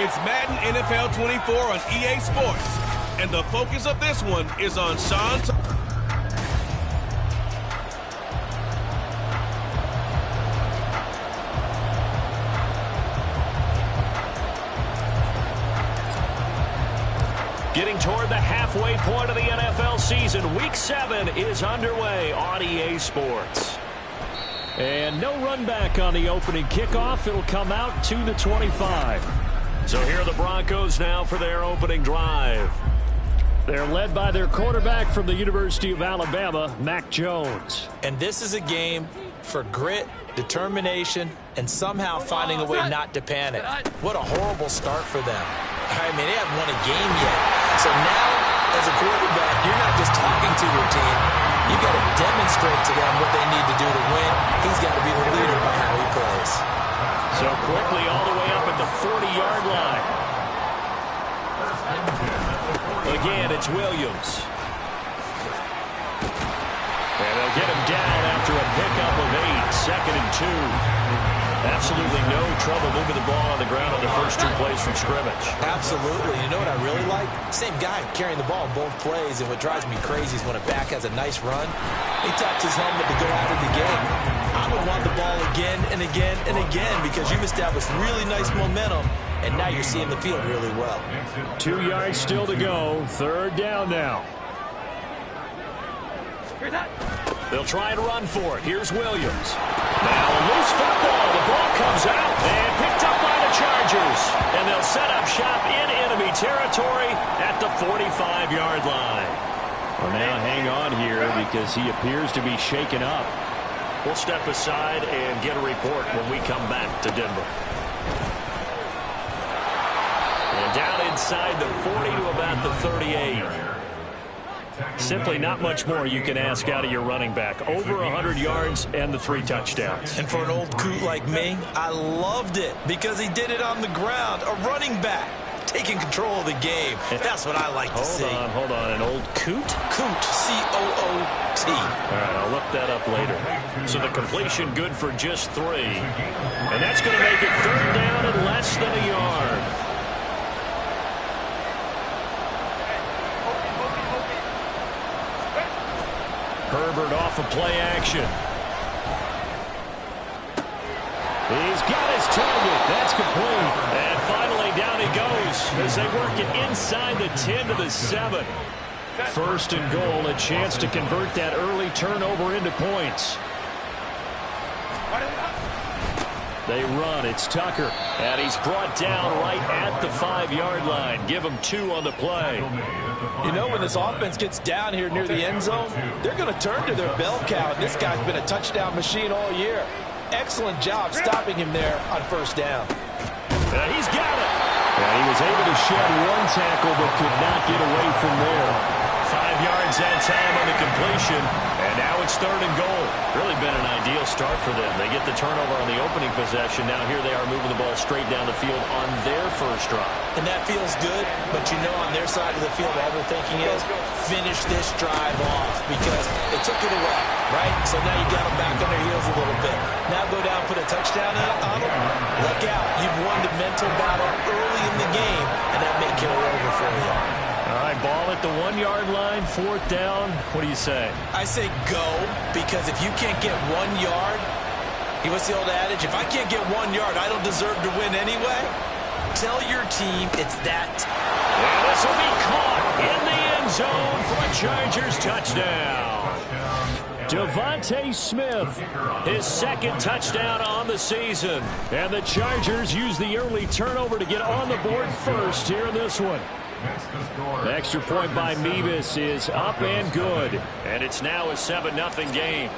It's Madden NFL 24 on EA Sports, and the focus of this one is on Sean. Getting toward the halfway point of the NFL season, Week 7 is underway on EA Sports. And no run back on the opening kickoff. It'll come out to the 25. So here are the Broncos now for their opening drive. They're led by their quarterback from the University of Alabama, Mac Jones. And this is a game for grit, determination, and somehow finding a way not to panic. What a horrible start for them. I mean, they haven't won a game yet. So now, as a quarterback, you're not just talking to your team. You've got to demonstrate to them what they need to do to win. He's got to be the leader by how he plays. So quickly all the way up at the 40-yard line. Again, it's Williams. And they'll get him down after a pickup of 8, 2nd and 2. Absolutely no trouble moving the ball on the ground on the first 2 plays from scrimmage. Absolutely. You know what I really like? Same guy carrying the ball in both plays, and what drives me crazy is when a back has a nice run, he taps his helmet to go out of the game. I would want the ball again and again and again because you've established really nice momentum, and now you're seeing the field really well. 2 yards still to go. 3rd down now. They'll try and run for it. Here's Williams. Now a loose football. The ball comes out and picked up by the Chargers. And they'll set up shop in enemy territory at the 45-yard line. Well, now hang on here because he appears to be shaken up. We'll step aside and get a report when we come back to Denver. And down inside the 40 to about the 38. Simply not much more you can ask out of your running back. Over 100 yards and the 3 touchdowns. And for an old coot like me, I loved it because he did it on the ground. A running back taking control of the game. That's what I like to see. Hold on. An old coot? Coot, C-O-O-T. All right, I'll look that up later. So the completion good for just 3. And that's going to make it 3rd down and less than a yard. Herbert off of play action. He's got his target. That's complete. And finally down he goes as they work it inside the 10 to the 7. 1st and goal, a chance to convert that early turnover into points. They run. It's Tucker. And he's brought down right at the 5-yard line. Give him 2 on the play. You know, when this offense gets down here near the end zone, they're going to turn to their bell cow. This guy's been a touchdown machine all year. Excellent job stopping him there on 1st down. He's got it. And he was able to shed 1 tackle but could not get away from there. 5 yards that time on the completion. And now it's 3rd and goal. Really been an ideal start for them. They get the turnover on the opening possession. Now here they are moving the ball straight down the field on their first drive. And that feels good, but you know on their side of the field all they're thinking is finish this drive off because they took it away, right? So now you got them back on their heels a little bit. Now go down, put a touchdown on them. Look out. You've won the mental battle early in the game, and that may carry over for you. All right, ball at the 1-yard line, 4th down. What do you say? I say go, because if you can't get 1 yard, what's the old adage? If I can't get 1 yard, I don't deserve to win anyway. Tell your team it's that. And this will be caught in the end zone for a Chargers touchdown. Devontae Smith, his 2nd touchdown on the season. And the Chargers use the early turnover to get on the board first here in this one. The extra point by Mevis is up and good. And it's now a 7-0 game.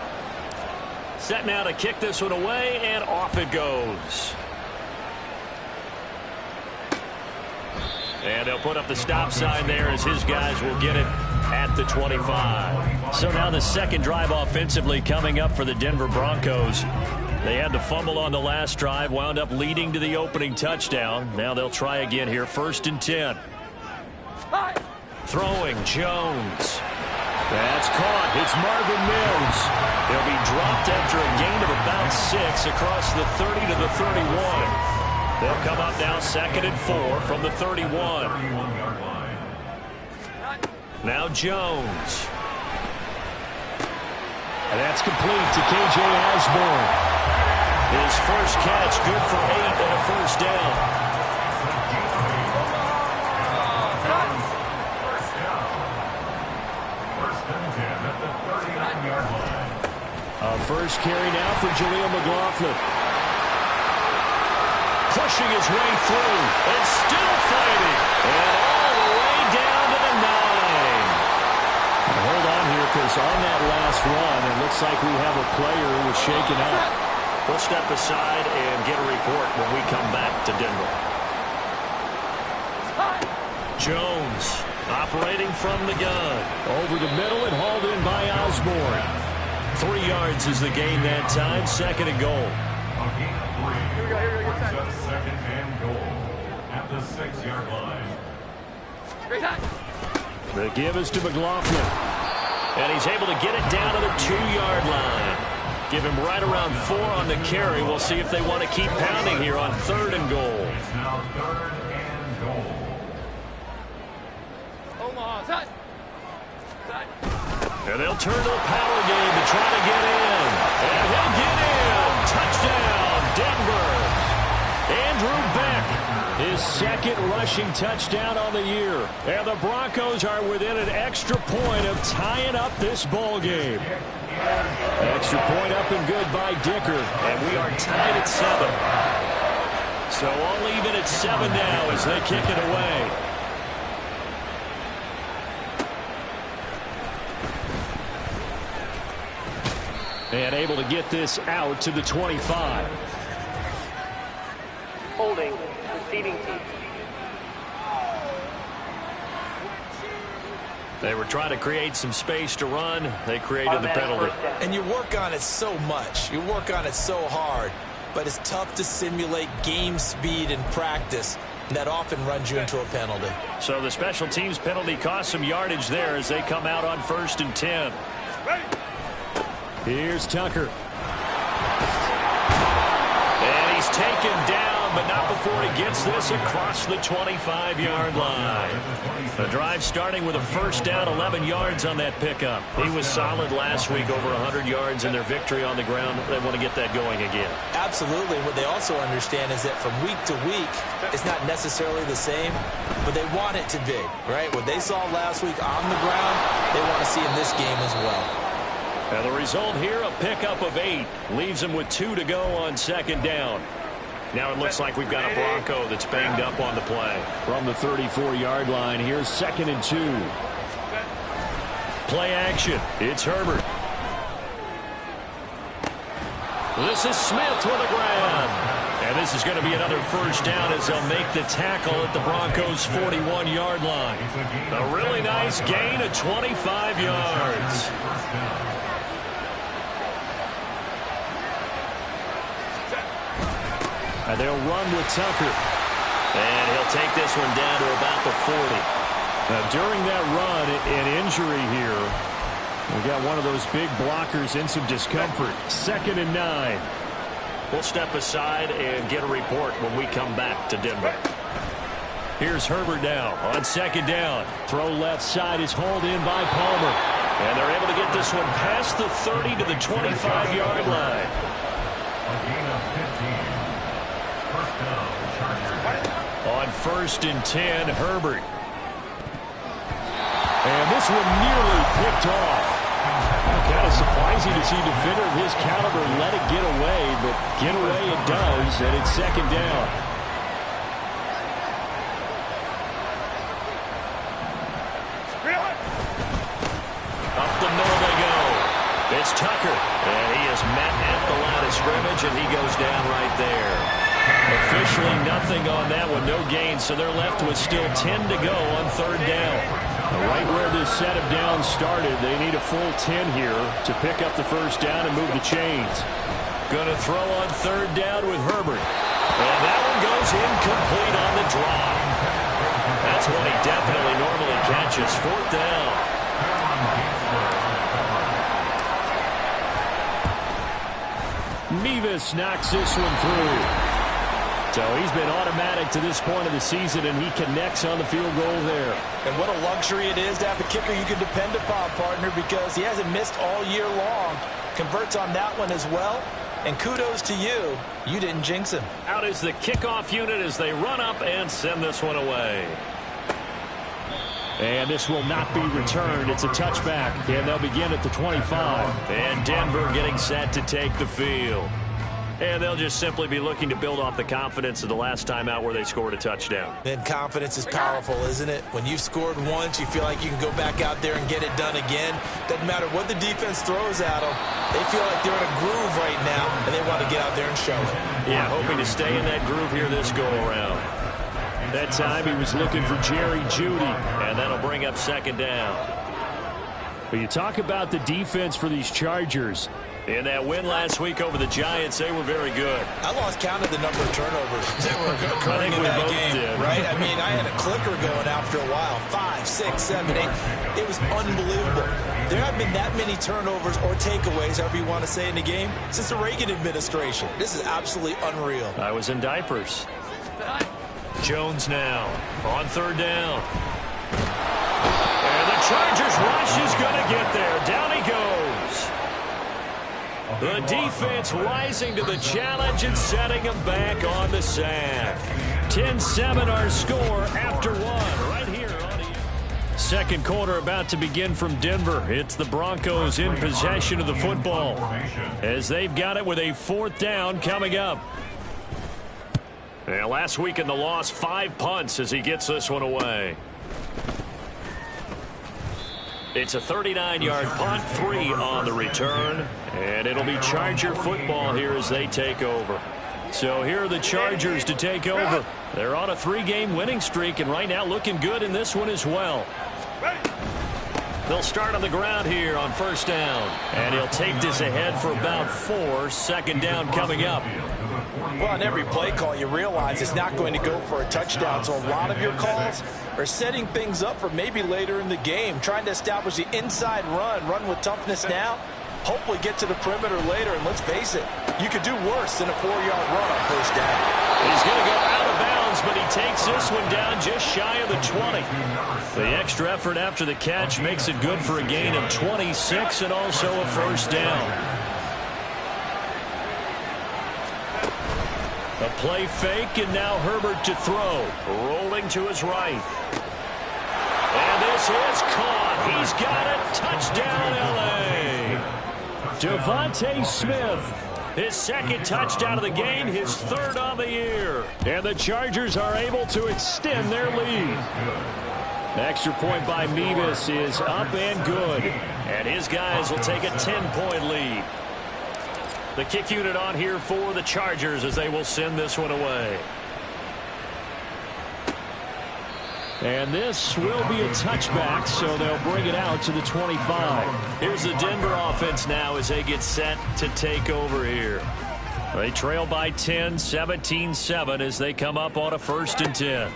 Set now to kick this one away, and off it goes. And they'll put up the stop sign there as his guys will get it at the 25. So now the 2nd drive offensively coming up for the Denver Broncos. They had the fumble on the last drive, wound up leading to the opening touchdown. Now they'll try again here, 1st and 10. Throwing, Jones. That's caught. It's Marvin Mims. He'll be dropped after a gain of about 6 across the 30 to the 31. They'll come up now 2nd and 4 from the 31. Now Jones. And that's complete to K.J. Osborne. His first catch, good for 8 and a first down. First carry now for Jaleel McLaughlin. Pushing his way through and still fighting. And all the way down to the 9. Hold on here, because on that last run, it looks like we have a player who was shaken up. We'll step aside and get a report when we come back to Denver. Jones operating from the gun. Over the middle and hauled in by Osborne. 3 yards is the gain that time. 2nd and goal. Second and goal at the 6-yard line. The give is to McLaughlin. And he's able to get it down to the 2-yard line. Give him right around 4 on the carry. We'll see if they want to keep pounding here on 3rd and goal. It's now 3rd and goal. And they'll turn to the power game to try to get in. And he'll get in. Touchdown, Denver. Andrew Beck, his 2nd rushing touchdown on the year. And the Broncos are within an extra point of tying up this ball game. Extra point up and good by Dicker. And we are tied at 7. So all even at 7 now as they kick it away. And able to get this out to the 25. Holding, receiving team. They were trying to create some space to run. They created the penalty. And you work on it so much. You work on it so hard. But it's tough to simulate game speed in practice. And that often runs you into a penalty. So the special teams penalty cost some yardage there as they come out on 1st and 10. Here's Tucker. And he's taken down, but not before he gets this across the 25-yard line. The drive starting with a first down, 11 yards on that pickup. He was solid last week, over 100 yards in their victory on the ground. They want to get that going again. Absolutely. What they also understand is that from week to week, it's not necessarily the same, but they want it to be, right? What they saw last week on the ground, they want to see in this game as well. And the result here, a pickup of 8. Leaves them with 2 to go on 2nd down. Now it looks like we've got a Bronco that's banged up on the play. From the 34-yard line, here's 2nd and 2. Play action. It's Herbert. This is Smith with a grab. And this is going to be another first down as they'll make the tackle at the Broncos' 41-yard line. A really nice gain of 25 yards. And they'll run with Tucker. And he'll take this one down to about the 40. Now, during that run, an injury here. We got one of those big blockers in some discomfort. 2nd and 9. We'll step aside and get a report when we come back to Denver. Here's Herbert now on 2nd down. Throw left side is hauled in by Palmer. And they're able to get this one past the 30 to the 25-yard line. A gain of 15. First down, Chargers. On 1st and 10, Herbert. And this one nearly picked off. Kind of surprising to see a defender of his caliber let it get away, but get away it does, and it's 2nd down. Up the middle they go. It's Tucker, and he is met at the line of scrimmage, and he goes down right there. Officially nothing on that one, no gain, so they're left with still 10 to go on 3rd down. Right where this set of downs started, they need a full 10 here to pick up the first down and move the chains. Going to throw on 3rd down with Herbert. And that one goes incomplete on the drop. That's one he definitely normally catches. 4th down. Mevis knocks this one through. So he's been automatic to this point of the season, and he connects on the field goal there. And what a luxury it is to have a kicker you can depend upon, partner, because he hasn't missed all year long. Converts on that one as well. And kudos to you. You didn't jinx him. Out is the kickoff unit as they run up and send this one away. And this will not be returned. It's a touchback, and they'll begin at the 25. And Denver getting set to take the field. And they'll just simply be looking to build off the confidence of the last time out where they scored a touchdown. And confidence is powerful, isn't it? When you've scored once, you feel like you can go back out there and get it done again. Doesn't matter what the defense throws at them. They feel like they're in a groove right now, and they want to get out there and show it. Yeah, hoping to stay in that groove here this go-around. That time he was looking for Jerry Jeudy, and that'll bring up second down. But you talk about the defense for these Chargers. In that win last week over the Giants, they were very good. I lost count of the number of turnovers that were occurring in that game, right? I mean, I had a clicker going after a while. 5, 6, 7, 8. It was unbelievable. There haven't been that many turnovers or takeaways, however you want to say, in the game since the Reagan administration. This is absolutely unreal. I was in diapers. Jones now on third down. And the Chargers rush is going to get there. Down he goes. The defense rising to the challenge and setting them back on the sack. 10-7 our score after one right here on the second quarter about to begin from Denver. It's the Broncos in possession of the football as they've got it with a fourth down coming up. And last week in the loss, 5 punts as he gets this one away. It's a 39-yard punt, 3 on the return, and it'll be Charger football here as they take over. So here are the Chargers to take over. They're on a 3-game winning streak, and right now looking good in this one as well. They'll start on the ground here on first down, and he'll take this ahead for about 4. Second down coming up. Well, on every play call, you realize it's not going to go for a touchdown. So a lot of your calls are setting things up for maybe later in the game, trying to establish the inside run with toughness now, hopefully get to the perimeter later. And let's face it, you could do worse than a 4-yard run on first down. He's going to go out of bounds, but he takes this one down just shy of the 20. The extra effort after the catch makes it good for a gain of 26 and also a first down. A play fake, and now Herbert to throw. Rolling to his right. And this is caught. He's got it. Touchdown, L.A. Devontae Smith. His second touchdown of the game, his third on the year. And the Chargers are able to extend their lead. Extra point by Mevis is up and good. And his guys will take a 10-point lead. The kick unit on here for the Chargers as they will send this one away. And this will be a touchback, so they'll bring it out to the 25. Here's the Denver offense now as they get set to take over here. They trail by 10, 17-7 as they come up on a 1st and 10.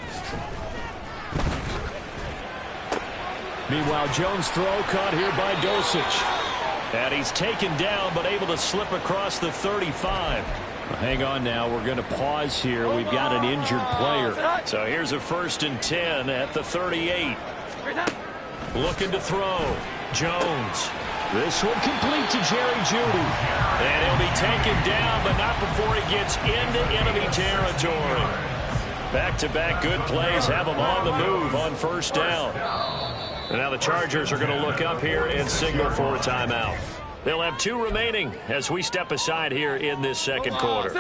Meanwhile, Jones' throw caught here by Dosich. And he's taken down, but able to slip across the 35. Hang on now. We're going to pause here. We've got an injured player. So here's a 1st and 10 at the 38. Looking to throw. Jones. This one complete to Jerry Jeudy. And he'll be taken down, but not before he gets into enemy territory. Back-to-back good plays have him on the move on first down. And now the Chargers are going to look up here and signal for a timeout. They'll have 2 remaining as we step aside here in this second quarter.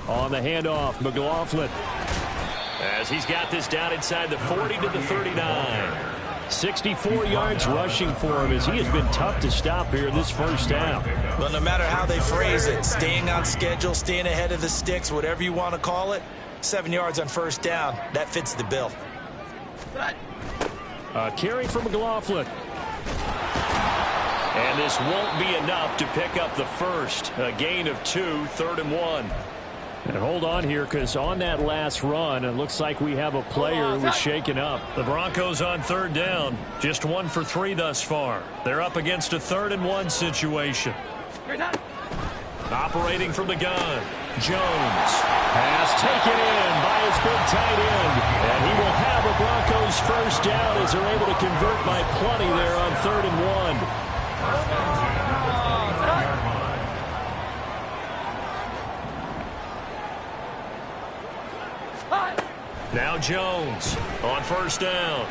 On the handoff, McLaughlin. As he's got this down inside the 40 to the 39. 64 yards rushing for him as he has been tough to stop here in this first half. Well, no matter how they phrase it, staying on schedule, staying ahead of the sticks, whatever you want to call it, 7 yards on first down, that fits the bill. A carry for McLaughlin. And this won't be enough to pick up the first. A gain of 2, 3rd and 1. And hold on here, because on that last run, it looks like we have a player who was shaken up. The Broncos on third down, just 1 for 3 thus far. They're up against a 3rd and 1 situation. Operating from the gun, Jones has taken in by his big tight end. And he will have a Broncos first down as they're able to convert by plenty there on 3rd and 1. Now Jones on first down.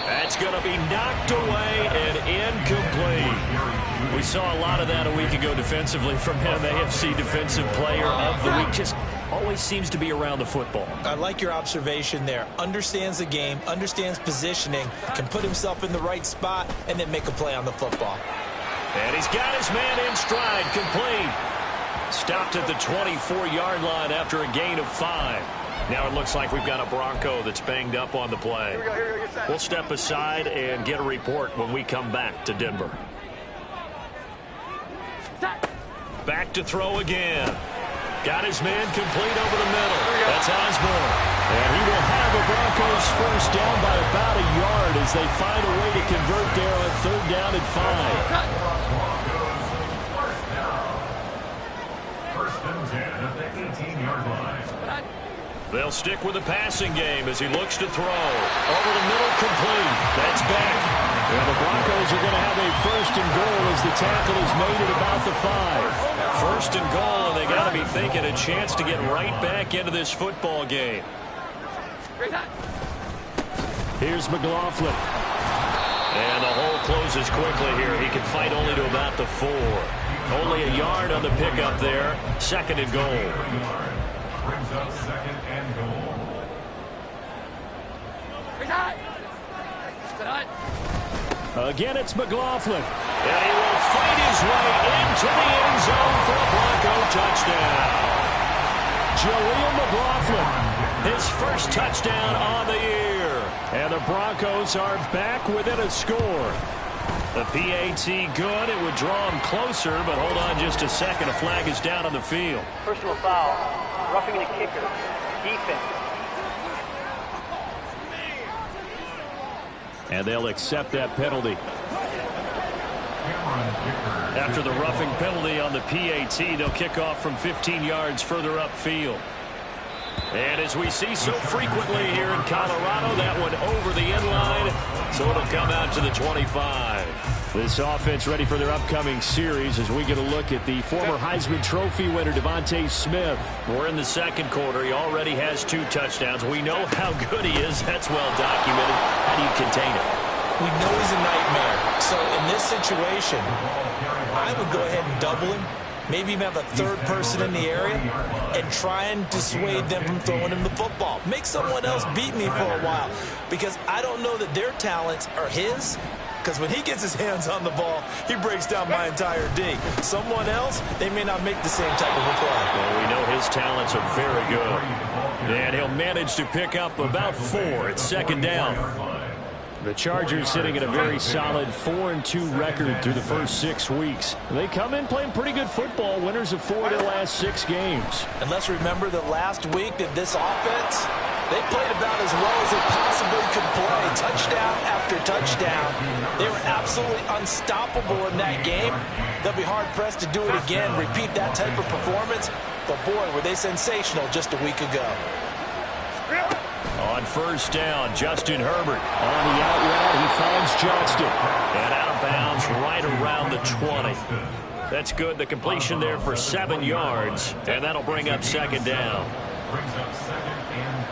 That's going to be knocked away and incomplete. We saw a lot of that a week ago defensively from him. AFC Defensive Player of the Week. Just always seems to be around the football. I like your observation there. Understands the game, understands positioning, can put himself in the right spot, and then make a play on the football. And he's got his man in stride, complete. Stopped at the 24-yard line after a gain of 5. Now it looks like we've got a Bronco that's banged up on the play. We'll step aside and get a report when we come back to Denver. Back to throw again. Got his man complete over the middle. That's Osborne. And he will have a Broncos first down by about a yard as they find a way to convert there on 3rd down and 5. They'll stick with the passing game as he looks to throw. Over the middle, complete. That's back. And the Broncos are going to have a 1st and goal as the tackle is made at about the 5. 1st and goal, and they got to be thinking a chance to get right back into this football game. Here's McLaughlin. And the hole closes quickly here. He can fight only to about the 4. Only a yard on the pickup there. 2nd and goal. Brings up 2nd and goal. Again, it's McLaughlin. And he will fight his way into the end zone for a Bronco touchdown. Jaleel McLaughlin, his first touchdown on the year. And the Broncos are back within a score. The PAT good. It would draw him closer, but hold on just a second. A flag is down on the field. Personal foul. Roughing the kicker. Defense. And they'll accept that penalty. After the roughing penalty on the PAT, they'll kick off from 15 yards further upfield. And as we see so frequently here in Colorado, that one over the end line, so it'll come out to the 25. This offense ready for their upcoming series as we get a look at the former Heisman Trophy winner, Tst Smith. We're in the 2nd quarter. He already has 2 touchdowns. We know how good he is. That's well documented. How do you contain it? We know he's a nightmare. So in this situation, I would go ahead and double him. Maybe even have a 3rd person in the area and try and dissuade them from throwing him the football. Make someone else beat me for a while because I don't know that their talents are his. Because when he gets his hands on the ball, he breaks down my entire D. Someone else, they may not make the same type of a play. Well, we know his talents are very good. And he'll manage to pick up about 4. It's 2nd down. The Chargers sitting at a very solid 4-2 record through the first 6 weeks. They come in playing pretty good football, winners of 4 of their last 6 games. And let's remember that last week that this offense, they played about as well as they possibly could play. Touchdown after touchdown. They were absolutely unstoppable in that game. They'll be hard-pressed to do it again, repeat that type of performance. But, boy, were they sensational just a week ago. On first down, Justin Herbert on the out route. He finds Johnston. And out of bounds right around the 20. That's good. The completion there for 7 yards. And that'll bring up 2nd down. Brings up 2nd and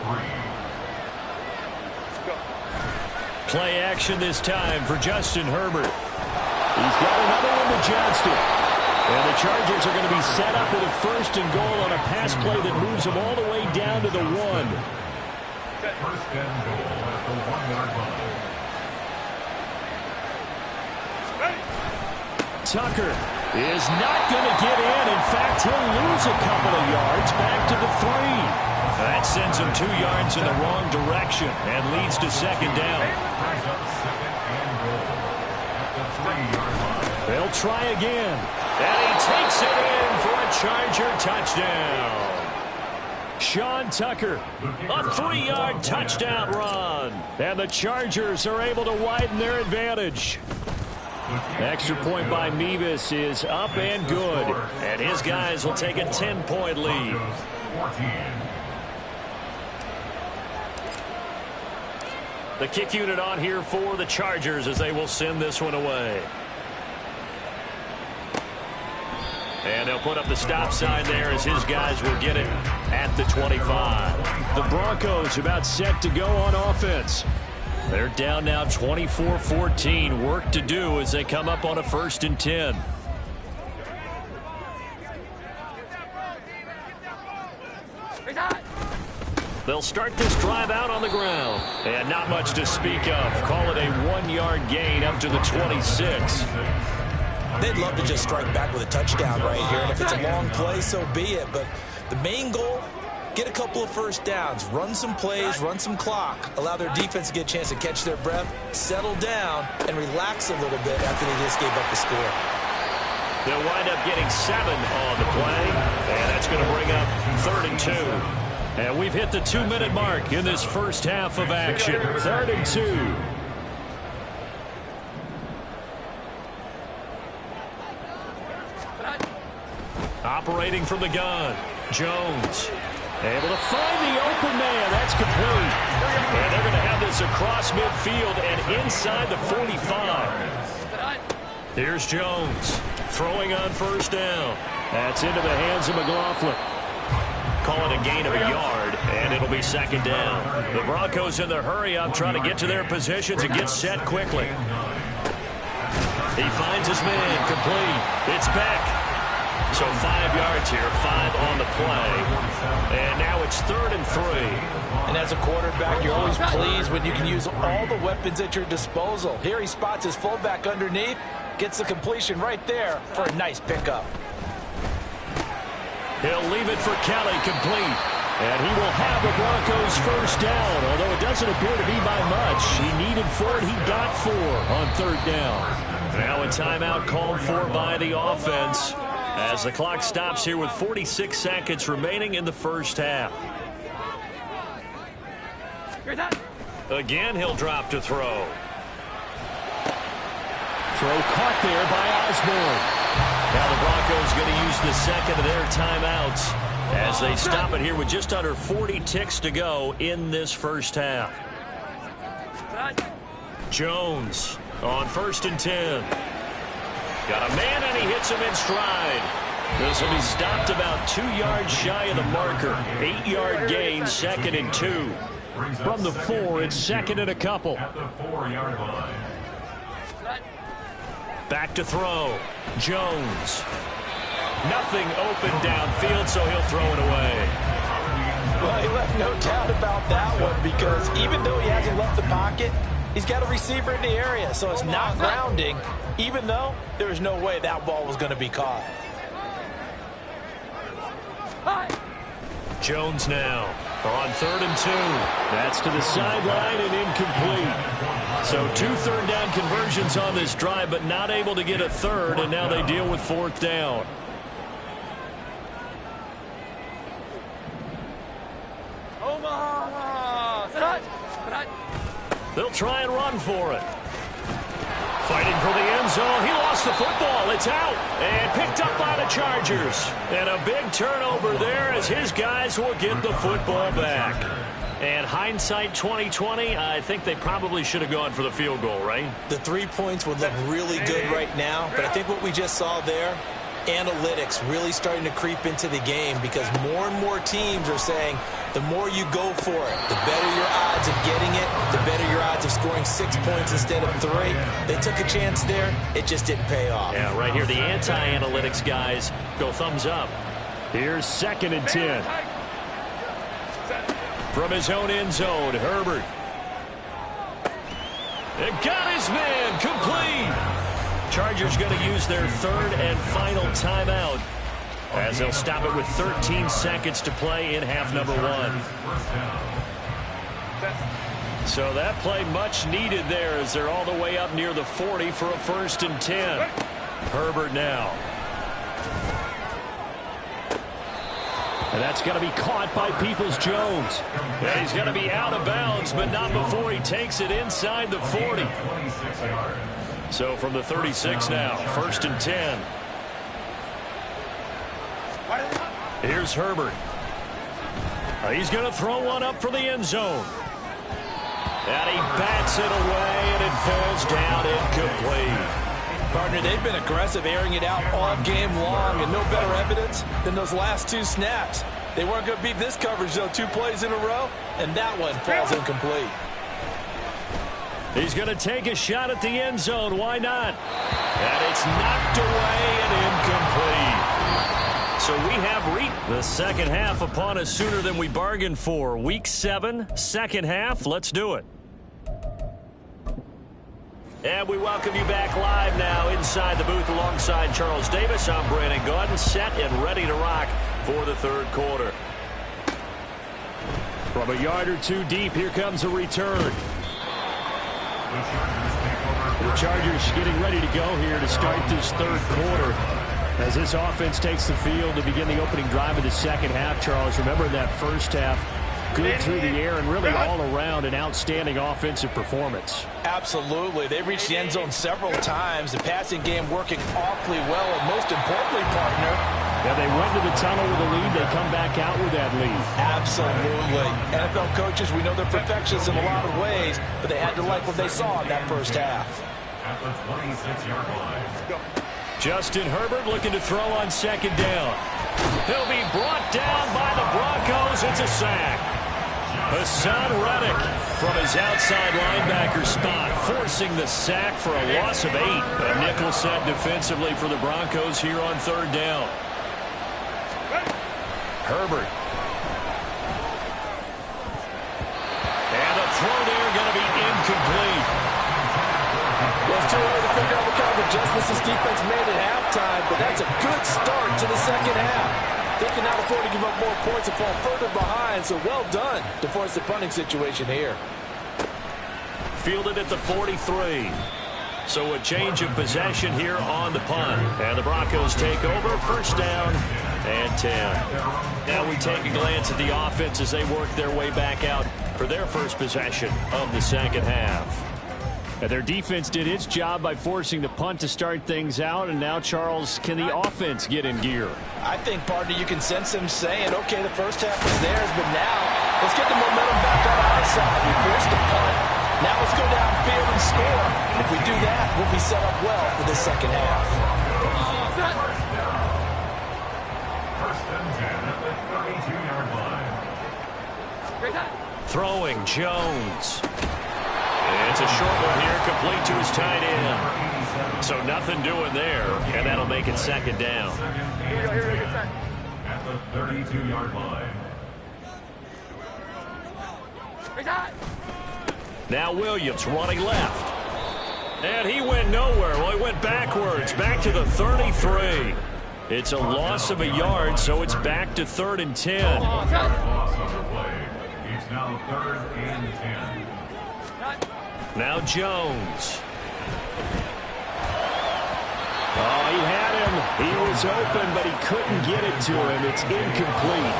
3. Play action this time for Justin Herbert. He's got another one to Johnston. And the Chargers are going to be set up with a 1st and goal on a pass play that moves them all the way down to the 1. 1st and goal at the 1-yard line. Tucker is not going to get in. In fact, he'll lose a couple of yards back to the 3. That sends him 2 yards in the wrong direction and leads to 2nd down. Brings up 2nd and goal at They'll try again. And he takes it in for a Charger touchdown. Sean Tucker, a 3-yard touchdown run. And the Chargers are able to widen their advantage. Extra point by Mevis is up and good. And his guys will take a 10-point lead. The kick unit on here for the Chargers as they will send this one away. And they'll put up the stop sign there as his guys will get it at the 25. The Broncos about set to go on offense. They're down now 24-14. Work to do as they come up on a 1st and 10. They'll start this drive out on the ground. And not much to speak of. Call it a 1-yard gain up to the 26. They'd love to just strike back with a touchdown right here. And if it's a long play, so be it. But the main goal, get a couple of first downs, run some plays, run some clock, allow their defense to get a chance to catch their breath, settle down, and relax a little bit after they just gave up the score. They'll wind up getting 7 on the play, and that's going to bring up 3rd and 2. And we've hit the 2-minute mark in this first half of action. 3rd and 2. Operating from the gun, Jones. Able to find the open man. That's complete. And they're going to have this across midfield and inside the 45. Here's Jones throwing on 1st down. That's into the hands of McLaughlin. Call it a gain of a yard, and it'll be 2nd down. The Broncos in the hurry-up trying to get to their positions and get set quickly. He finds his man complete. It's Beck. So 5 yards here, 5 on the play. And now it's 3rd and 3. And as a quarterback, you're always pleased when you can use all the weapons at your disposal. Here he spots his fullback underneath, gets the completion right there for a nice pickup. He'll leave it for Kelly, complete. And he will have the Broncos 1st down, although it doesn't appear to be by much. He needed 4, and he got 4 on 3rd down. Now a timeout called for by the offense as the clock stops here with 46 seconds remaining in the first half. Again, he'll drop to throw. Throw caught there by Osborne. Now the Broncos going to use the 2nd of their timeouts as they stop it here with just under 40 ticks to go in this first half. Jones on 1st and 10. Got a man, and he hits him in stride. This will be stopped about 2 yards shy of the marker. 8-yard gain, 2nd and 2. From the 4, it's 2nd and a couple. At the 4-yard line. Back to throw. Jones. Nothing open downfield, so he'll throw it away. Well, he left no doubt about that one because even though he hasn't left the pocket, he's got a receiver in the area, so it's not grounding, even though there was no way that ball was going to be caught. Jones now on 3rd and 2. That's to the sideline and incomplete. So 2 3rd down conversions on this drive, but not able to get a 3rd, and now they deal with 4th down. They'll try and run for it. Fighting for the end zone. He lost the football. It's out. And picked up by the Chargers. And a big turnover there as his guys will get the football back. And hindsight 2020, I think they probably should have gone for the field goal, right? The 3 points would look really good right now. But I think what we just saw there, analytics really starting to creep into the game because more and more teams are saying the more you go for it, the better your odds of getting it, the better your odds of scoring 6 points instead of 3. They took a chance there. It just didn't pay off. Yeah, right here, the anti-analytics guys go thumbs up. Here's 2nd and 10. From his own end zone, Herbert. And got his man complete. Chargers going to use their 3rd and final timeout as they'll stop it with 13 seconds to play in half number 1. So that play much needed there as they're all the way up near the 40 for a 1st and 10. Herbert now. And that's going to be caught by Peoples-Jones. Yeah, he's going to be out of bounds, but not before he takes it inside the 40. So from the 36 now, 1st and 10. Here's Herbert. He's going to throw one up for the end zone. And he bats it away, and it falls down incomplete. Partner, they've been aggressive, airing it out all game long, and no better evidence than those last 2 snaps. They weren't going to beat this coverage, though, 2 plays in a row, and that one falls incomplete. He's going to take a shot at the end zone. Why not? And it's knocked away and incomplete. So we have reached the second half upon us sooner than we bargained for. Week 7, second half. Let's do it. And we welcome you back live now inside the booth alongside Charles Davis. I'm Brandon Gaudin, set and ready to rock for the third quarter. From a yard or 2 deep, here comes a return. The Chargers getting ready to go here to start this third quarter. As this offense takes the field to begin the opening drive of the second half, Charles, remember in that first half, good through the air and really all around an outstanding offensive performance. Absolutely. They reached the end zone several times. The passing game working awfully well, and most importantly, partner, yeah, they went to the tunnel with a lead. They come back out with that lead. Absolutely. NFL coaches, we know they're perfectionists in a lot of ways, but they had to like what they saw in that first half. At the 26-yard line. Justin Herbert looking to throw on second down. He'll be brought down by the Broncos. It's a sack. Hassan Reddick from his outside linebacker spot, forcing the sack for a loss of 8. A nickel set defensively for the Broncos here on third down. Herbert. And the throw there going to be incomplete. Well, it's too early to figure out what kind of adjustments this defense made at halftime, but that's a good start to the second half. They cannot afford to give up more points and fall further behind, so well done to force the punting situation here. Fielded at the 43. So a change of possession here on the punt. And the Broncos take over, first down and 10. Now we take a glance at the offense as they work their way back out for their first possession of the second half. And their defense did its job by forcing the punt to start things out. And now, Charles, can the offense get in gear? I think, partner, you can sense them saying, okay, the first half was theirs, but now let's get the momentum back on our side. We forced the punt. Now let's go downfield and score. If we do that, we'll be set up well for the second half. First and 10 at the 32-yard line. Throwing Jones. It's a short one here, complete to his tight end. So nothing doing there, and that'll make it second down. At the 32-yard line. Now Williams running left. And he went nowhere. Well, he went backwards, back to the 33. It's a loss of a yard, so it's back to 3rd and 10. Loss of the play. It's now 3rd and 10. Now Jones. Oh, he had him. He was open, but he couldn't get it to him. It's incomplete.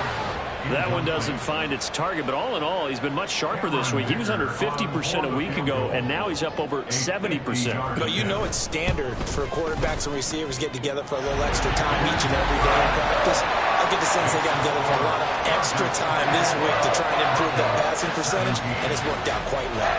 That one doesn't find its target, but all in all, he's been much sharper this week. He was under 50% a week ago, and now he's up over 70%. But you know it's standard for quarterbacks and receivers get together for a little extra time each and every day in practice. I get the sense they got together for a lot of extra time this week to try and improve that passing percentage, and it's worked out quite well.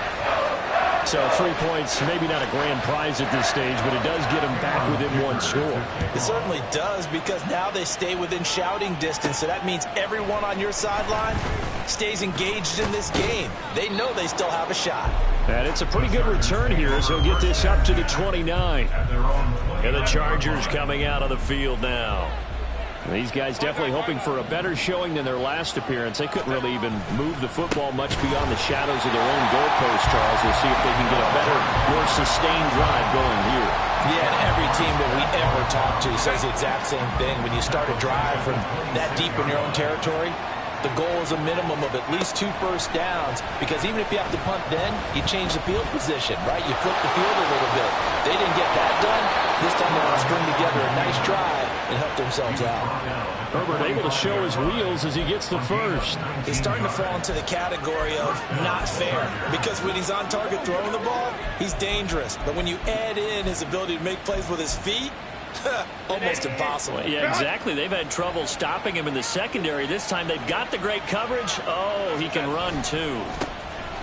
So 3 points, maybe not a grand prize at this stage, but it does get them back within 1 score. It certainly does, because now they stay within shouting distance, so that means everyone on your sideline stays engaged in this game. They know they still have a shot. And it's a pretty good return here, so he'll get this up to the 29. And the Chargers coming out on the field now. These guys definitely hoping for a better showing than their last appearance. They couldn't really even move the football much beyond the shadows of their own goalpost, Charles. We'll see if they can get a better, more sustained drive going here. Yeah, and every team that we ever talk to says the exact same thing. When you start a drive from that deep in your own territory, The goal is a minimum of at least 2 first downs, because even if you have to punt then, you change the field position, right? You flip the field a little bit. They didn't get that done. This time they want to string together a nice drive and help themselves out. Herbert able to show his wheels as he gets the first. He's starting to fall into the category of not fair, because when he's on target throwing the ball, he's dangerous. But when you add in his ability to make plays with his feet, almost impossible. Yeah, exactly. They've had trouble stopping him in the secondary. This time they've got the great coverage. Oh, he can run too.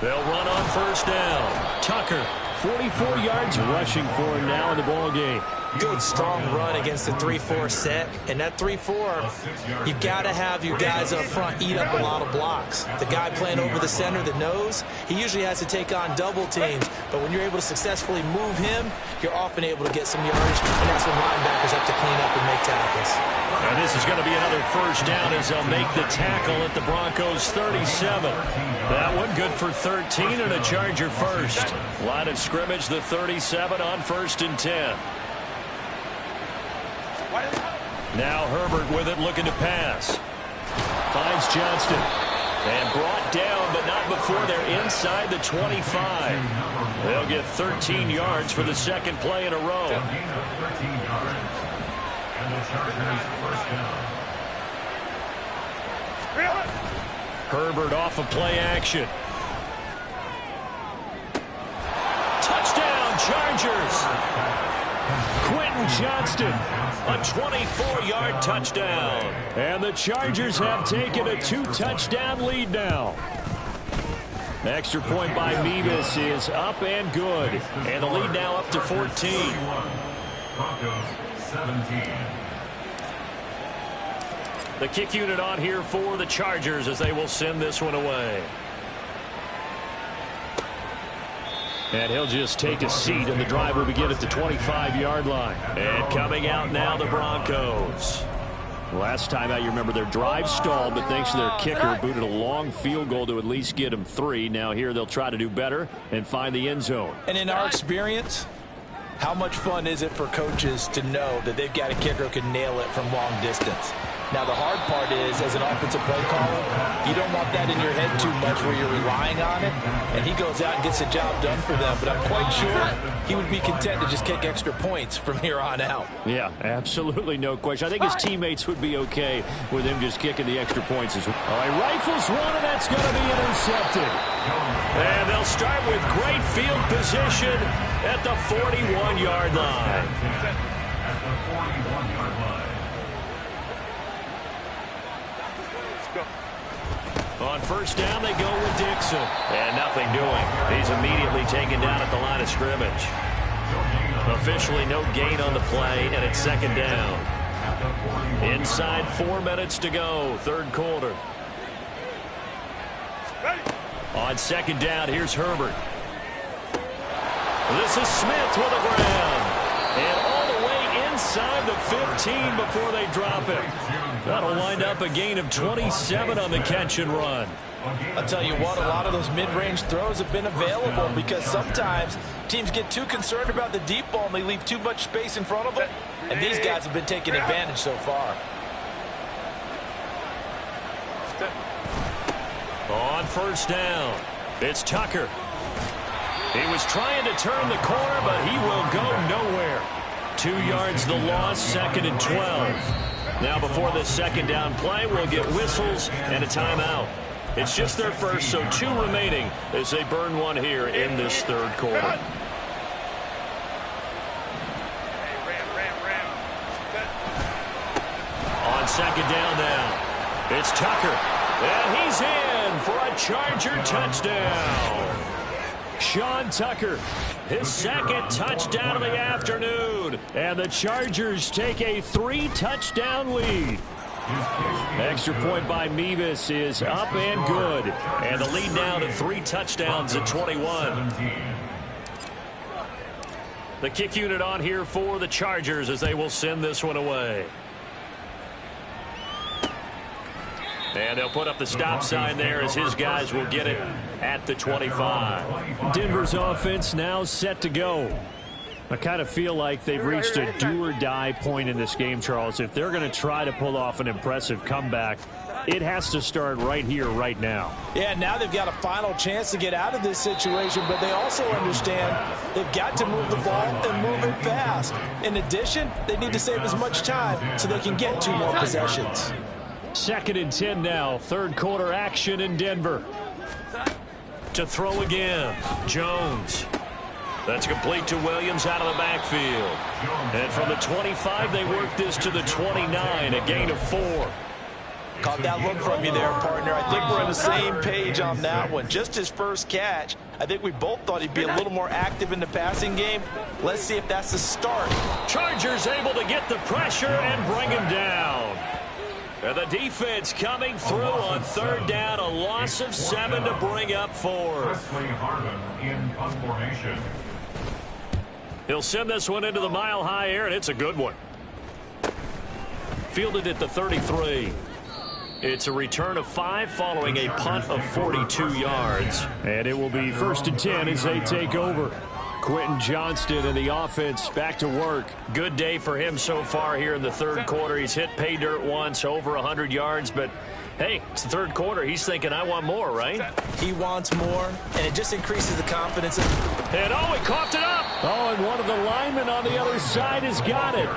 They'll run on first down. Tucker, 44 yards rushing for him now in the ball game. Good, strong run against the 3-4 set. And that 3-4, you've got to have your guys up front eat up a lot of blocks. The guy playing over the center, the nose, he usually has to take on double teams. But when you're able to successfully move him, you're often able to get some yardage. And that's when linebackers have to clean up and make tackles. And this is going to be another first down as they'll make the tackle at the Broncos' 37. That one good for 13 and a Charger first. Line of scrimmage, the 37 on 1st and 10. Now Herbert with it, looking to pass. Finds Johnston. And brought down, but not before they're inside the 25. They'll get 13 yards for the second play in a row. Herbert off of play action. Touchdown, Chargers. Quentin Johnston, a 24-yard touchdown. And the Chargers have taken a 2-touchdown lead now. Extra point by Mevis is up and good. And the lead now up to 14. Broncos 17. The kick unit on here for the Chargers as they will send this one away. And he'll just take a seat, and the drive will begin at the 25-yard line. And coming out now, the Broncos. Last time out, you remember their drive stalled, but thanks to their kicker, booted a long field goal to at least get them 3. Now here they'll try to do better and find the end zone. And in our experience, how much fun is it for coaches to know that they've got a kicker who can nail it from long distance? Now, the hard part is, as an offensive play caller, you don't want that in your head too much where you're relying on it, and he goes out and gets the job done for them. But I'm quite sure he would be content to just kick extra points from here on out. Yeah, absolutely no question. I think his teammates would be okay with him just kicking the extra points as well. All right, rifles one, and that's going to be intercepted. And they'll start with great field position at the 41-yard line. At the 41-yard line. On first down, they go with Dixon. And nothing doing. He's immediately taken down at the line of scrimmage. Officially no gain on the play, and it's second down. Inside 4 minutes to go, third quarter. On second down, here's Herbert. This is Smith with a grab. And all the way inside the 15 before they drop it. That'll wind up a gain of 27 on the catch and run. I'll tell you what, a lot of those mid-range throws have been available because sometimes teams get too concerned about the deep ball and they leave too much space in front of them. And these guys have been taking advantage so far. On first down, it's Tucker. He was trying to turn the corner, but he will go nowhere. 2 yards the loss, second and 12. Now before this second down play, we'll get whistles and a timeout. It's just their first, so 2 remaining as they burn one here in this third quarter. On second down now, it's Tucker. And he's in for a Charger touchdown. Sean Tucker, his second touchdown of the afternoon. And the Chargers take a 3-touchdown lead. Extra point by Mevis is up and good. And the lead now to 3 touchdowns at 21. The kick unit on here for the Chargers as they will send this one away. And they'll put up the stop sign there as his guys will get it at the 25. Denver's offense now set to go. I kind of feel like they've reached a do-or-die point in this game, Charles. If they're going to try to pull off an impressive comeback, It has to start right here, right now. Yeah, now they've got a final chance to get out of this situation, but they also understand they've got to move the ball and move it fast. In addition, they need to save as much time so they can get 2 more possessions. 2nd and 10 now. 3rd quarter action in Denver. To throw again, Jones. That's complete to Williams out of the backfield. And from the 25, they work this to the 29, a gain of 4. Caught that look from you there, partner. I think we're on the same page on that one. Just his first catch. I think we both thought he'd be a little more active in the passing game. Let's see if that's the start. Chargers able to get the pressure and bring him down. And the defense coming through on 3rd down, a loss of 7 to bring up 4. He'll send this one into the mile-high air, and it's a good one. Fielded at the 33. It's a return of 5 following a punt of 42 yards. And it will be 1st and 10 as they take over. Quentin Johnston and the offense back to work. Good day for him so far here in the 3rd quarter. He's hit pay dirt once, over 100 yards, but hey, it's the 3rd quarter. He's thinking, I want more, right? He wants more, and it just increases the confidence. And oh, he coughed it up. Oh, and one of the linemen on the other side has got it.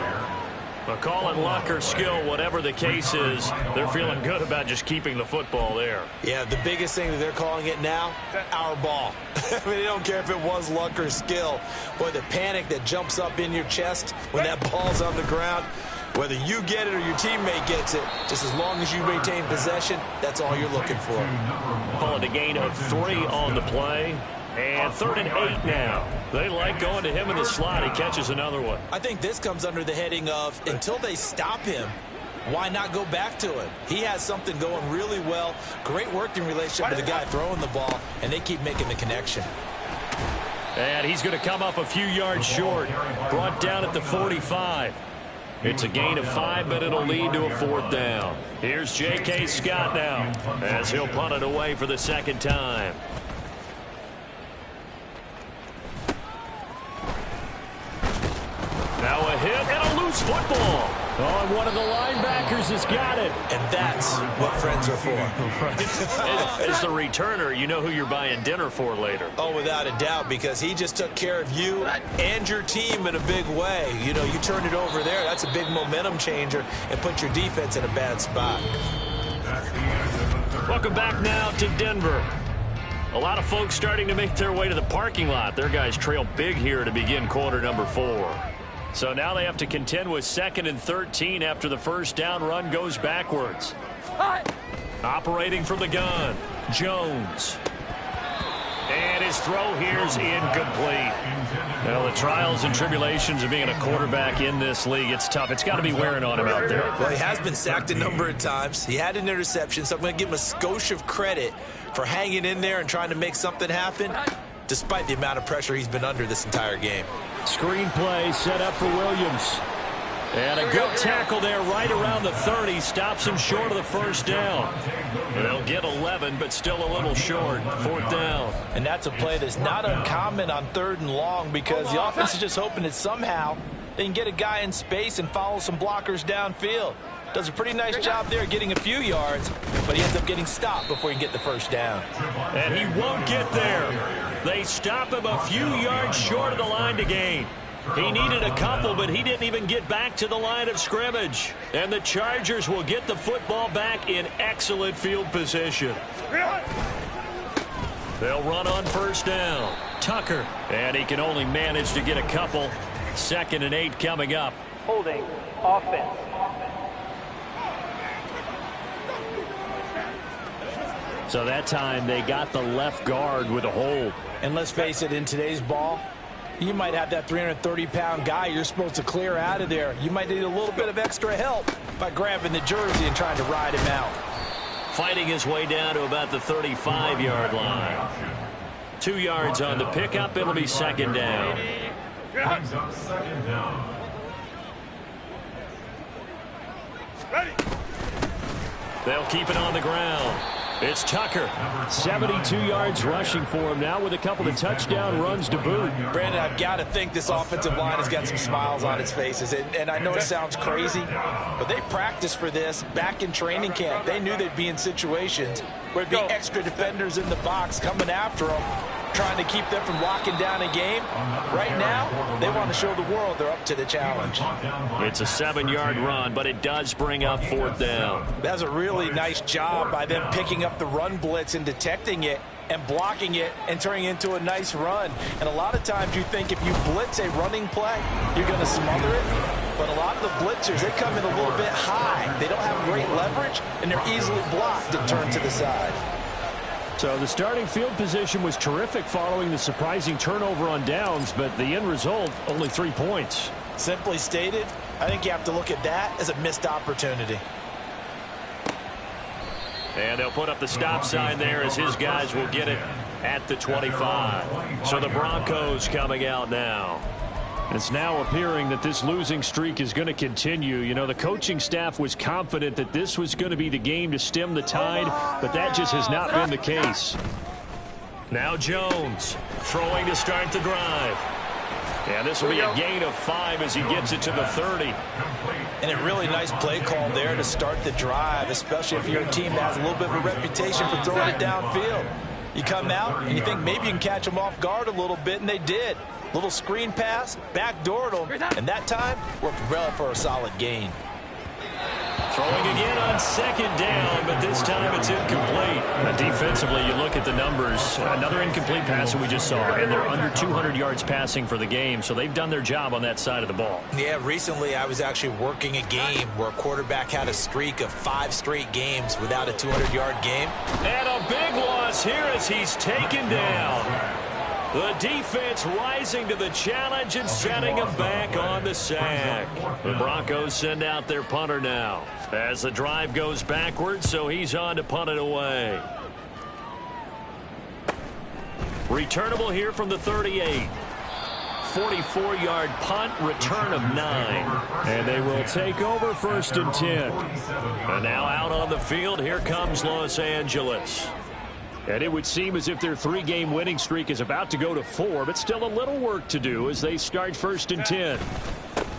But calling luck or skill, whatever the case is, they're feeling good about just keeping the football there. Yeah, the biggest thing that they're calling it now, our ball. I mean, they don't care if it was luck or skill. Boy, the panic that jumps up in your chest when that ball's on the ground, whether you get it or your teammate gets it, just as long as you maintain possession, that's all you're looking for. Calling a gain of 3 on the play. And 3rd and 8 now. They like going to him in the slot. He catches another one. I think this comes under the heading of, until they stop him, why not go back to him? He has something going really well. Great working relationship with the guy throwing the ball, and they keep making the connection. And he's going to come up a few yards short. Brought down at the 45. It's a gain of 5, but it'll lead to a 4th down. Here's J.K. Scott now, as he'll punt it away for the 2nd time. Now a hit and a loose football. Oh, and one of the linebackers has got it. And that's what friends are for. Right. As the returner, you know who you're buying dinner for later. Oh, without a doubt, because he just took care of you and your team in a big way. You know, you turned it over there. That's a big momentum changer and put your defense in a bad spot. Welcome back now to Denver. A lot of folks starting to make their way to the parking lot. Their guys trail big here to begin quarter number 4. So now they have to contend with 2nd and 13 after the 1st down run goes backwards. Operating from the gun, Jones. And his throw here's incomplete. Well, the trials and tribulations of being a quarterback in this league, it's tough. It's got to be wearing on him out there. Well, he has been sacked a number of times. He had an interception, so I'm going to give him a skosh of credit for hanging in there and trying to make something happen, despite the amount of pressure he's been under this entire game. Screen play set up for Williams. And a good tackle there right around the 30. Stops him short of the 1st down. They'll get 11, but still a little short. 4th down. And that's a play that's not uncommon on 3rd and long, because the offense is just hoping that somehow they can get a guy in space and follow some blockers downfield. Does a pretty nice job there getting a few yards, but he ends up getting stopped before he can get the 1st down. And he won't get there. They stop him a few yards short of the line to gain. He needed a couple, but he didn't even get back to the line of scrimmage. And the Chargers will get the football back in excellent field position. They'll run on 1st down. Tucker. And he can only manage to get a couple. 2nd and 8 coming up. Holding offense. So that time they got the left guard with a hold. And let's face it, in today's ball, you might have that 330-pound guy you're supposed to clear out of there. You might need a little bit of extra help by grabbing the jersey and trying to ride him out. Fighting his way down to about the 35-yard line. 2 yards on the pickup. It'll be 2nd down. Brings up 2nd down. They'll keep it on the ground. It's Tucker. 72 yards rushing for him now with a couple of touchdown runs to boot. Brandon, I've got to think this offensive line has got some smiles on its faces. And I know it sounds crazy, but they practiced for this back in training camp. They knew they'd be in situations where there'd be extra defenders in the box coming after them, trying to keep them from locking down a game. Right now, they want to show the world they're up to the challenge. It's a 7-yard run, but it does bring up 4th down. That's a really nice job by them picking up the run blitz and detecting it and blocking it and turning it into a nice run. And a lot of times you think if you blitz a running play, you're going to smother it. But a lot of the blitzers, they come in a little bit high. They don't have great leverage, and they're easily blocked and turned to the side. So the starting field position was terrific following the surprising turnover on downs, but the end result, only 3 points. Simply stated, I think you have to look at that as a missed opportunity. And they'll put up the stop sign there as his guys will get it at the 25. So the Broncos coming out now. It's now appearing that this losing streak is going to continue. You know, the coaching staff was confident that this was going to be the game to stem the tide, but that just has not been the case. Now Jones throwing to start the drive. And this will be a gain of 5 as he gets it to the 30. And a really nice play call there to start the drive, especially if you're a team that has a little bit of a reputation for throwing it downfield. You come out and you think maybe you can catch them off guard a little bit, and they did. Little screen pass, backdoored them, and that time worked well for a solid gain. Throwing again on 2nd down, but this time it's incomplete. Defensively, you look at the numbers. Another incomplete pass that we just saw, and they're under 200 yards passing for the game, so they've done their job on that side of the ball. Yeah, recently I was actually working a game where a quarterback had a streak of 5 straight games without a 200-yard game. And a big loss here as he's taken down. The defense rising to the challenge and setting him back on the sack. The Broncos send out their punter now as the drive goes backwards, so he's on to punt it away. Returnable here from the 38. 44-yard punt, return of 9. And they will take over 1st and 10. And now out on the field, here comes Los Angeles. And it would seem as if their 3-game winning streak is about to go to 4, but still a little work to do as they start 1st and 10.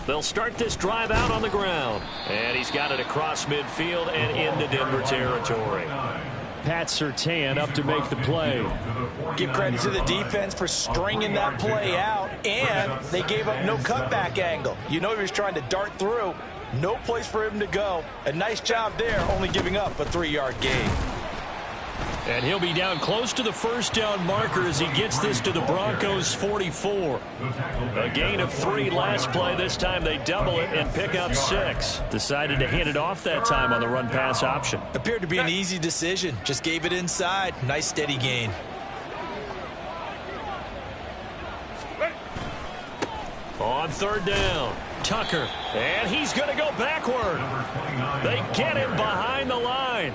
They'll start this drive out on the ground. And he's got it across midfield and into Denver territory. Pat Surtain up to make the play. Give credit to the defense for stringing that play out, and they gave up no cutback angle. You know he was trying to dart through. No place for him to go. A nice job there, only giving up a 3-yard gain. And he'll be down close to the 1st down marker as he gets this to the Broncos 44. A gain of 3 last play. This time they double it and pick up 6. Decided to hand it off that time on the run-pass option. Appeared to be an easy decision. Just gave it inside. Nice steady gain. On 3rd down, Tucker. And he's going to go backward. They get him behind the line.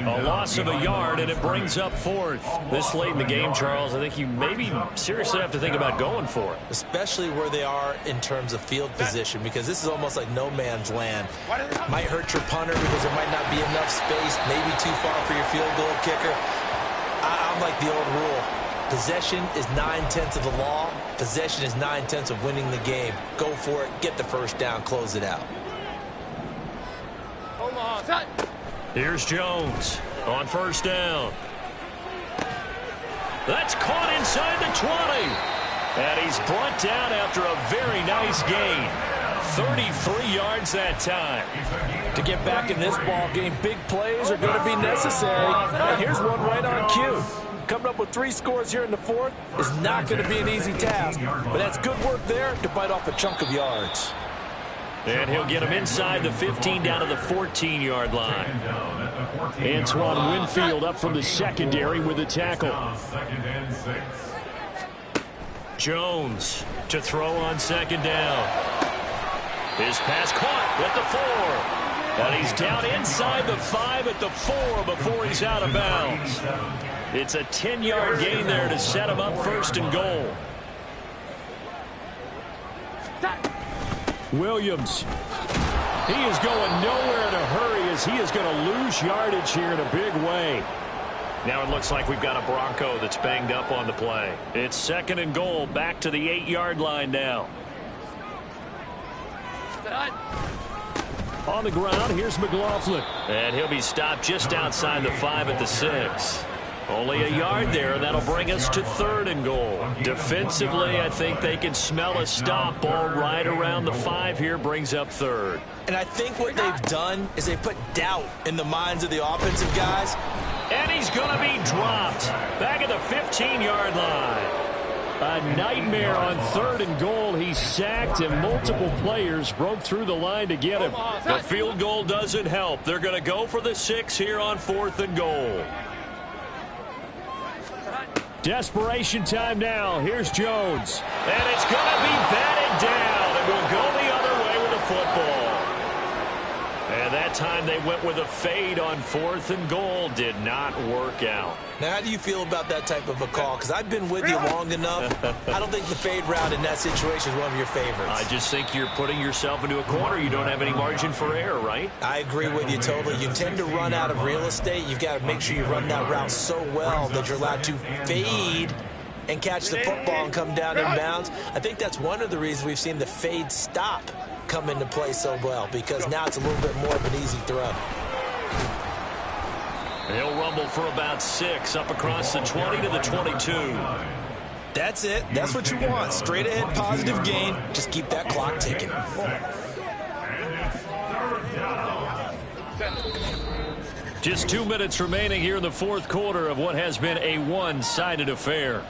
A loss of a yard, and it brings up 4th. This late in the game, Charles, I think you maybe seriously have to think about going for it. Especially where they are in terms of field position, because this is almost like no man's land. Might hurt your punter because there might not be enough space, maybe too far for your field goal kicker. I'm like the old rule. Possession is 9/10 of the law. Possession is 9/10 of winning the game. Go for it. Get the 1st down. Close it out. Here's Jones on 1st down. That's caught inside the 20. And he's brought down after a very nice gain. 33 yards that time. To get back in this ball game, big plays are going to be necessary. And here's one right on cue. Coming up with 3 scores here in the 4th is not going to be an easy task, but that's good work there to bite off a chunk of yards. And he'll get him inside the 15 down to the 14-yard line. Antoine Winfield up from the secondary with the tackle. Jones to throw on 2nd down. His pass caught at the 4. And he's down inside the 5 at the 4 before he's out of bounds. It's a 10-yard gain there to set him up 1st and goal. Williams. He is going nowhere in a hurry as he is going to lose yardage here in a big way. Now it looks like we've got a Bronco that's banged up on the play. It's 2nd and goal, back to the 8-yard line now. On the ground, here's McLaughlin. And he'll be stopped just outside the 5 at the 6. Only a yard there, and that'll bring us to 3rd and goal. Defensively, I think they can smell a stop. Ball right around the 5 here brings up 3rd. And I think what they've done is they put doubt in the minds of the offensive guys. And he's going to be dropped back at the 15-yard line. A nightmare on 3rd and goal. He's sacked, and multiple players broke through the line to get him. The field goal doesn't help. They're going to go for the 6 here on 4th and goal. Desperation time now. Here's Jones. And it's going to be batted down, and will go the other way with the football. And that time they went with a fade on 4th and goal. Did not work out. Now, how do you feel about that type of a call? Because I've been with you long enough. I don't think the fade route in that situation is one of your favorites. I just think you're putting yourself into a corner. You don't have any margin for error, right? I agree with you totally. You tend to run out of real estate. You've got to make sure you run that route so well that you're allowed to fade and catch the football and come down in bounds. I think that's one of the reasons we've seen the fade stop come into play so well, because now it's a little bit more of an easy throw. He'll rumble for about 6 up across the 20 to the 22. That's it. That's what you want. Straight ahead positive gain. Just keep that clock ticking. Just 2 minutes remaining here in the 4th quarter of what has been a one-sided affair.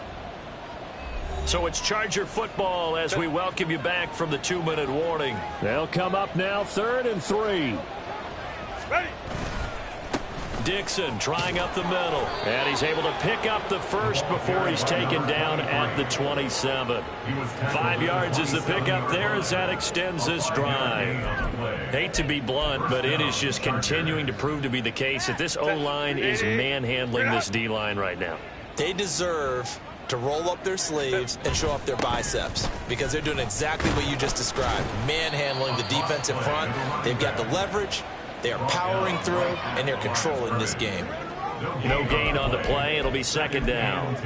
So it's Charger football as we welcome you back from the 2-minute warning. They'll come up now, 3rd and 3. Ready. Dixon trying up the middle. And he's able to pick up the first before he's taken down at the 27. 5 yards is the pickup there as that extends this drive. Hate to be blunt, but it is just continuing to prove to be the case that this O-line is manhandling this D-line right now. They deserve to roll up their sleeves and show up their biceps, because they're doing exactly what you just described, manhandling the defensive front. They've got the leverage, they are powering through, and they're controlling this game. No gain on the play. It'll be 2nd down.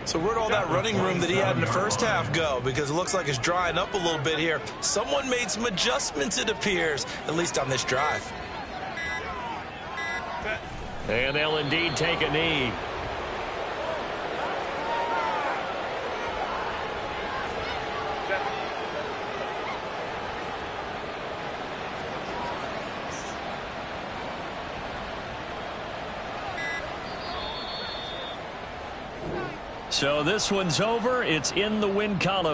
So where'd all that running room that he had in the first half go? Because it looks like it's drying up a little bit here. Someone made some adjustments, it appears, at least on this drive. And they'll indeed take a knee. So this one's over. It's in the win column.